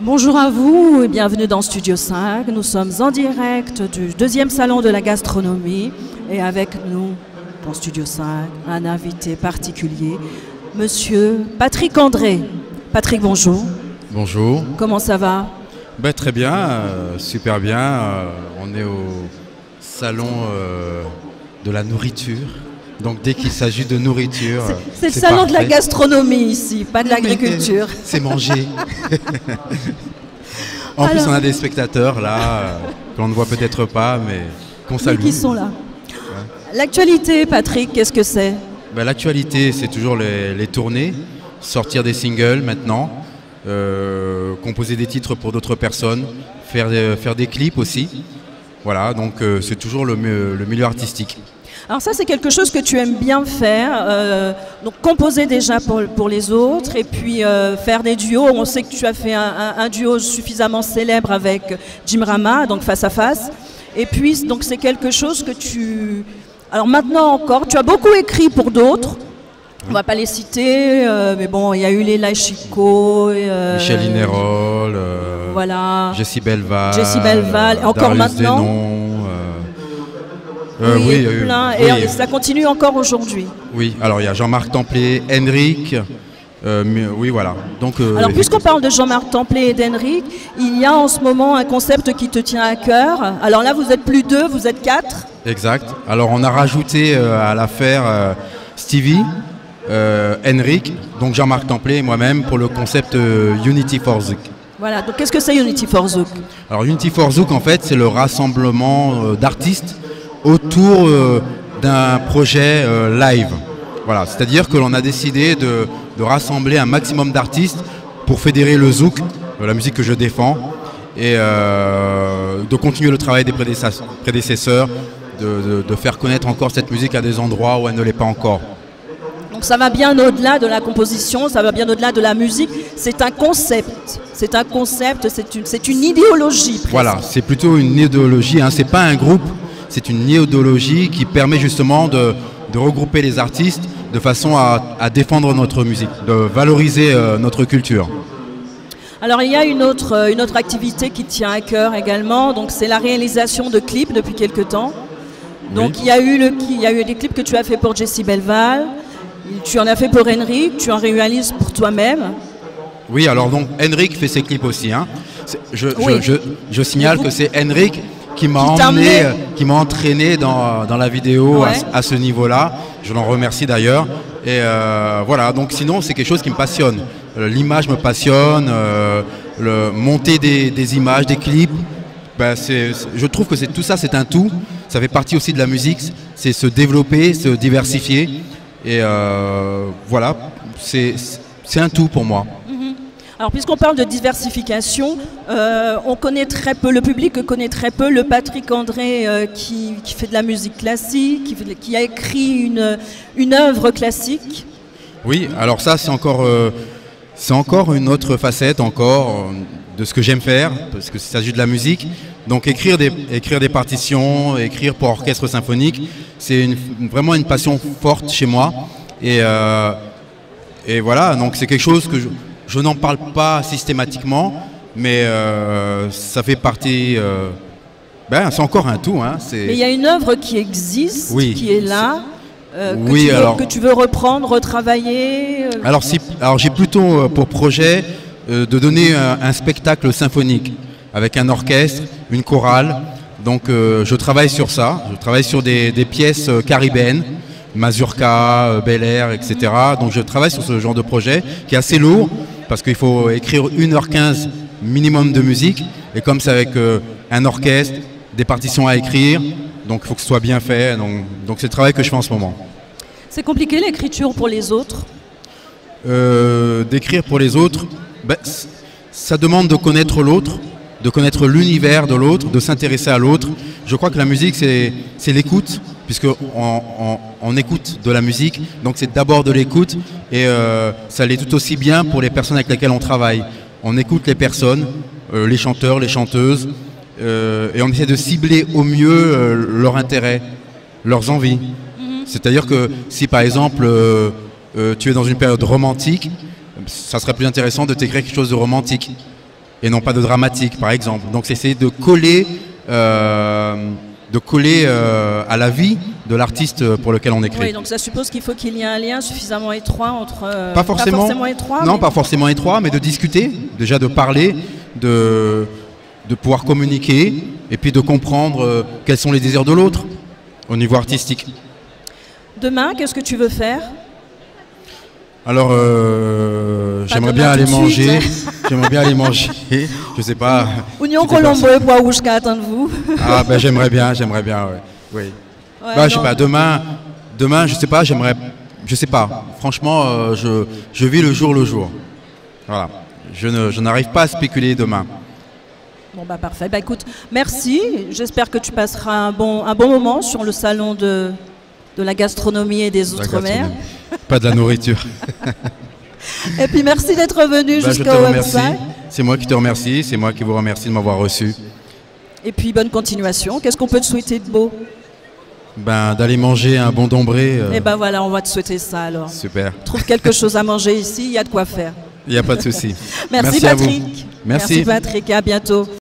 Bonjour à vous et bienvenue dans Studio 5. Nous sommes en direct du deuxième salon de la gastronomie et avec nous dans Studio 5 un invité particulier, Monsieur Patrick André. Patrick, bonjour. Bonjour. Comment ça va? Ben, très bien, super bien. On est au salon de la nourriture. Donc dès qu'il s'agit de nourriture, c'est le salon de la gastronomie ici, pas de l'agriculture. C'est manger. En plus, on a des spectateurs là, qu'on ne voit peut-être pas, mais qu'on salue. Qui sont là. Ouais. L'actualité, Patrick, qu'est-ce que c'est? Ben, l'actualité, c'est toujours les tournées, sortir des singles maintenant, composer des titres pour d'autres personnes, faire des clips aussi. Voilà, donc c'est toujours le milieu artistique. Alors ça, c'est quelque chose que tu aimes bien faire, donc composer déjà pour les autres et puis faire des duos. On sait que tu as fait un duo suffisamment célèbre avec Jim Rama, donc Face à Face. Et puis, donc c'est quelque chose que tu... Alors maintenant encore, tu as beaucoup écrit pour d'autres. On ne va pas les citer, mais bon, il y a eu Léla Chico, Michel Inerol, voilà. Jessie Belval, et encore Darius maintenant. Denon, oui, plein, et ça continue encore aujourd'hui. Oui, alors il y a Jean-Marc Templé, Henrik, oui voilà. Donc, alors puisqu'on parle de Jean-Marc Templé et d'Henrik, il y a en ce moment un concept qui te tient à cœur. Alors là, vous êtes plus 2, vous êtes 4. Exact. Alors on a rajouté à l'affaire Stevie, Henrik, donc Jean-Marc Templé et moi-même pour le concept Unity for Zouk. Voilà, donc qu'est-ce que c'est Unity for Zouk? Alors Unity for Zouk, en fait, c'est le rassemblement d'artistes autour d'un projet live. Voilà, c'est-à-dire que l'on a décidé de rassembler un maximum d'artistes pour fédérer le zouk, la musique que je défends, et de continuer le travail des prédécesseurs, de faire connaître encore cette musique à des endroits où elle ne l'est pas encore. Donc ça va bien au-delà de la composition, ça va bien au-delà de la musique, c'est un concept, c'est une idéologie. Presque. Voilà, c'est plutôt une idéologie, hein, c'est pas un groupe. C'est une idéologie qui permet justement de regrouper les artistes de façon à défendre notre musique, de valoriser notre culture. Alors il y a une autre activité qui tient à cœur également, donc c'est la réalisation de clips depuis quelques temps. Donc oui. il y a eu des clips que tu as fait pour Jessie Belval, tu en as fait pour Henrik, tu en réalises pour toi-même. Oui, alors donc Henrik fait ses clips aussi. Hein. Je signale que c'est Henrik qui m'a entraîné dans la vidéo à ce niveau-là. Je l'en remercie d'ailleurs. Et voilà, donc sinon c'est quelque chose qui me passionne. L'image me passionne, monter des images, des clips. Ben je trouve que tout ça c'est un tout. Ça fait partie aussi de la musique. C'est se développer, se diversifier. Et voilà, c'est un tout pour moi. Alors puisqu'on parle de diversification, on connaît très peu, le public connaît très peu le Patrick André qui fait de la musique classique, qui a écrit une œuvre classique. Oui, alors ça c'est encore une autre facette de ce que j'aime faire, parce qu'il s'agit de la musique. Donc écrire des partitions, écrire pour orchestre symphonique, c'est vraiment une passion forte chez moi. Et voilà, donc c'est quelque chose que je n'en parle pas systématiquement, mais ça fait partie... c'est encore un tout. Hein, mais il y a une œuvre qui existe, qui est là, que tu veux reprendre, retravailler Alors j'ai plutôt pour projet de donner un spectacle symphonique, avec un orchestre, une chorale. Donc je travaille sur ça, je travaille sur des pièces caribéennes, Mazurka, Bel Air, etc. Donc je travaille sur ce genre de projet qui est assez lourd, parce qu'il faut écrire 1h15 minimum de musique, et comme c'est avec un orchestre, des partitions à écrire, donc il faut que ce soit bien fait, donc c'est le travail que je fais en ce moment. C'est compliqué l'écriture pour les autres? D'écrire pour les autres, ça demande de connaître l'autre, de connaître l'univers de l'autre, de s'intéresser à l'autre. Je crois que la musique c'est l'écoute, puisqu'on écoute de la musique, donc c'est d'abord de l'écoute, et ça l'est tout aussi bien pour les personnes avec lesquelles on travaille. On écoute les personnes, les chanteurs, les chanteuses, et on essaie de cibler au mieux leur intérêt, leurs envies. C'est-à-dire que si par exemple tu es dans une période romantique, ça serait plus intéressant de t'écrire quelque chose de romantique. et non pas de dramatique, par exemple. Donc c'est essayer de coller à la vie de l'artiste pour lequel on écrit. Oui, donc ça suppose qu'il faut qu'il y ait un lien suffisamment étroit entre... pas forcément étroit, non, pas forcément étroit, mais de discuter, déjà de parler, de pouvoir communiquer, et puis de comprendre quels sont les désirs de l'autre au niveau artistique. Demain, qu'est-ce que tu veux faire? Alors, j'aimerais bien aller manger. J'aimerais bien aller manger. Je sais pas. Oignon Colombo et pois rouges qu'à attendre-vous. Ah ben j'aimerais bien, ouais. Oui. Ouais, bah, je sais pas. Demain, je sais pas. Je sais pas. Franchement, je vis le jour. Voilà. Je n'arrive pas à spéculer demain. Bon bah parfait. Bah écoute, merci. J'espère que tu passeras un bon moment sur le salon de la gastronomie et des Outre-mer. Pas de la nourriture. Et puis merci d'être venu jusqu'au website. C'est moi qui te remercie, c'est moi qui vous remercie de m'avoir reçu. Et puis bonne continuation. Qu'est-ce qu'on peut te souhaiter de beau? Ben, d'aller manger un bon dombré. Et ben voilà, on va te souhaiter ça alors. Super. Trouve quelque chose à manger ici, il y a de quoi faire. Il n'y a pas de souci. Merci Patrick. Merci. Merci Patrick, et à bientôt.